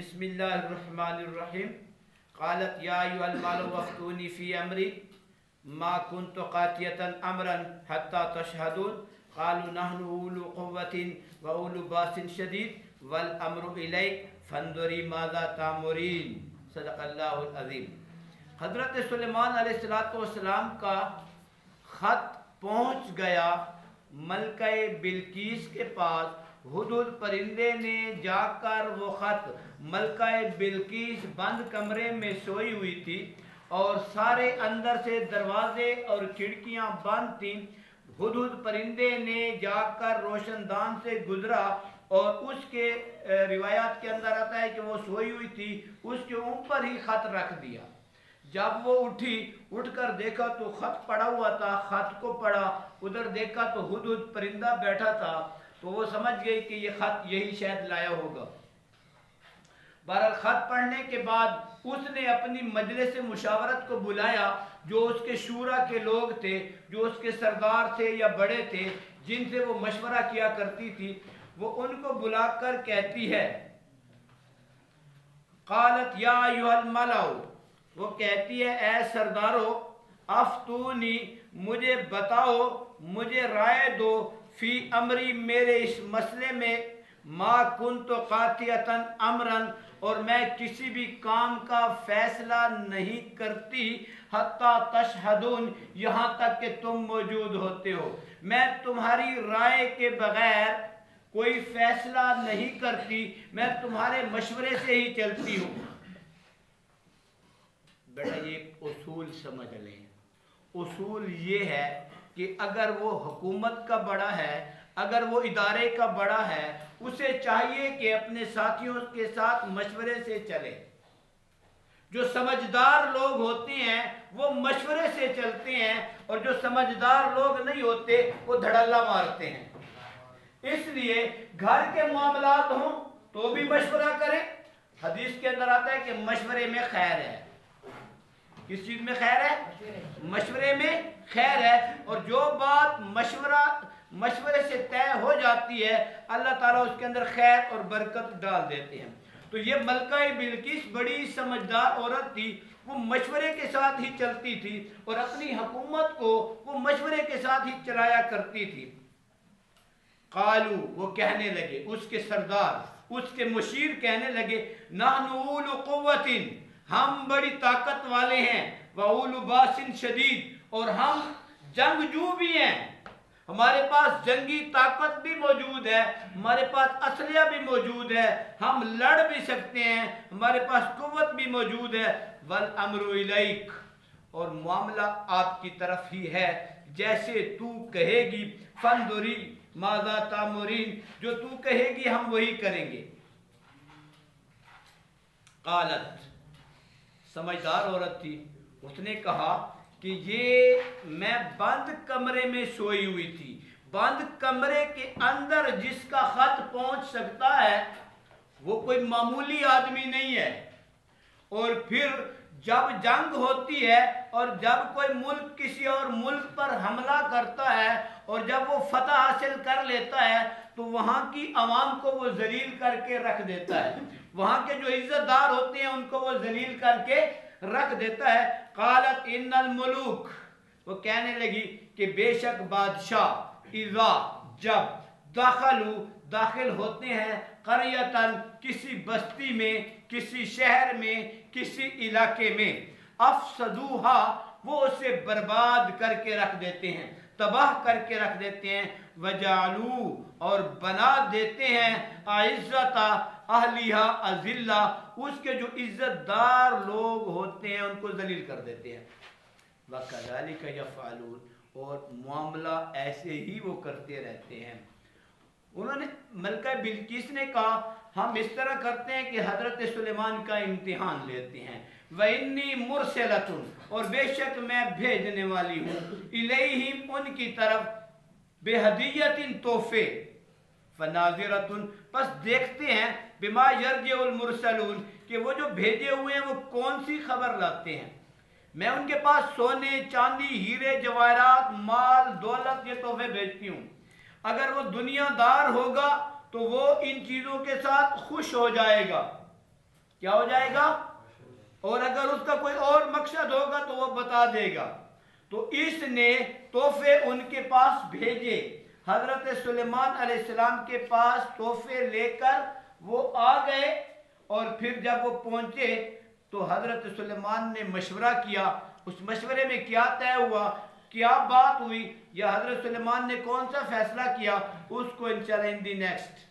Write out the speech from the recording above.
बिस्मिल्लाहिर्रहमानिर्रहीम। क़ालत या अय्युहल मालू वफ़्तूनी फ़ी अमरी मा कुन्तु क़ातियतन अमरन हत्ता तशहदून क़ालू नहनु उलू क़ुव्वतिन व उलू बासिन शदीद वल अम्रु इलैक फ़ंज़ुरी माज़ा तामुरीन। सदक़ल्लाहुल अज़ीम। हज़रत सुलेमान अलैहिस्सलाम का ख़त पहुँच गया मलका बिल्कीस के पास। हुदहुद परिंदे ने जाकर वो ख़त, मलका बिल्कीस बंद कमरे में सोई हुई थी और सारे अंदर से दरवाजे और खिड़कियां बंद थीं। हुदहुद परिंदे ने जाकर रोशनदान से गुजरा और उसके रिवायात के अंदर आता है कि वो सोई हुई थी, उसके ऊपर ही ख़त रख दिया। जब वो उठी, उठकर देखा तो ख़त पड़ा हुआ था। ख़त को पढ़ा, उधर देखा तो हुदहुद परिंदा बैठा था, तो वो समझ गई कि ये ख़त यही शायद लाया होगा। बहरहाल ख़त पढ़ने के बाद उसने अपनी मजलिस मुशावरत को बुलाया, जो उसके शूरा के लोग थे, जो उसके सरदार थे या बड़े थे, जिनसे वो मशवरा किया करती थी। वो उनको बुलाकर कहती है, क़ालत या अय्युहल मलाउ, वो कहती है ए सरदारो, अफ्तूनी, मुझे बताओ, मुझे राय दो, फी अमरी, मेरे इस मसले में, मा कुन्तु क़ातियतन अमरन, और मैं किसी भी काम का फैसला नहीं करती, हत्ता तशहदून, यहाँ तक कि तुम मौजूद होते हो। मैं तुम्हारी राय के बगैर कोई फैसला नहीं करती, मैं तुम्हारे मशवरे से ही चलती हूँ। बेटा ये उसूल समझ लें। उसूल ये है कि अगर वो हुकूमत का बड़ा है, अगर वो इदारे का बड़ा है, उसे चाहिए कि अपने साथियों के साथ मशवरे से चले। जो समझदार लोग होते हैं वो मशवरे से चलते हैं, और जो समझदार लोग नहीं होते वो धड़ल्ला मारते हैं। इसलिए घर के मामलात हों तो भी मशवरा करें। हदीस के अंदर आता है कि मशवरे में खैर है। किस चीज में खैर है? मशवरे में खैर है। और जो बात मशवरे से तय हो जाती है, अल्लाह ताला उसके अंदर खैर और बरकत डाल देते हैं। तो ये मलका बिल्कीस बड़ी समझदार औरत थी, वो मशवरे के साथ ही चलती थी और अपनी हुकूमत को वो मशवरे के साथ ही चलाया करती थी। कालू, वो कहने लगे, उसके सरदार, उसके मुशीर कहने लगे, नहनु उलू कुव्वतिन, हम बड़ी ताकत वाले हैं, व उलू बासिन शदीद, और हम जंगजू भी हैं। हमारे पास जंगी ताकत भी मौजूद है, हमारे पास असलिया भी मौजूद है, हम लड़ भी सकते हैं, हमारे पास कुव्वत भी मौजूद है। वल अम्रु इलैक, और मामला आपकी तरफ ही है, जैसे तू कहेगी। फंजुरी माज़ा तामुरीन, जो तू कहेगी हम वही करेंगे। कालत, समझदार औरत थी, उसने कहा कि ये मैं बंद कमरे में सोई हुई थी। बंद कमरे के अंदर जिसका खत पहुंच सकता है वो कोई मामूली आदमी नहीं है। और फिर जब जंग होती है और जब कोई मुल्क किसी और मुल्क पर हमला करता है और जब वो फतह हासिल कर लेता है तो वहाँ की आवाम को वो जलील करके रख देता है। वहाँ के जो इज्जतदार होते हैं उनको वो जलील करके रख देता है। कालत इन्नल मुलूक, वो कहने लगी कि बेशक बादशाह, इज़ा, जब, दाखलू, दाखिल होते हैं, क़रियतन, किसी बस्ती में, किसी शहर में, किसी इलाके में, अफसदूहा, वो उसे बर्बाद करके रख देते हैं, तबाह करके रख देते हैं। वजालू, और बना देते हैं, आइज़्ज़ता अहलिहा अज़िल्ला, उसके जो इज्जतदार लोग होते हैं उनको जलील कर देते हैं। वकज़ालिक यफ़अलून, और मामला ऐसे ही वो करते रहते हैं। उन्होंने, मलका बिल्कीस ने कहा, हम इस तरह करते हैं कि हजरत सुलेमान का इम्तिहान लेते हैं। वइन्नी मुरसलतुन, और बेशक मैं भेजने वाली हूँ, इलैहिम, उनकी तरफ, बेहदियतिन, तोहफे, फनाज़िरतुन, बस देखते हैं, बिमा यरजिउल मुरसलून, कि वो जो भेजे हुए हैं वो कौन सी खबर लाते हैं। मैं उनके पास सोने, चांदी, हीरे, जवाहरात, माल, दौलत, ये तोहफे भेजती हूँ। अगर वो दुनियादार होगा तो वो इन चीज़ों के साथ खुश हो जाएगा, کیا ہو جائے گا؟ اور اگر اس کا کوئی اور مقصد ہوگا تو وہ بتا دے گا۔ تو اس نے تحفے ان کے پاس بھیجے، حضرت سلیمان علیہ السلام کے پاس تحفے لے کر وہ آ گئے، اور پھر جب وہ پہنچے تو حضرت سلیمان نے مشورہ کیا۔ اس مشورے میں کیا طے ہوا، کیا بات ہوئی، یا حضرت سلیمان نے کون سا فیصلہ کیا، اس کو انشاءاللہ ان دی نیکسٹ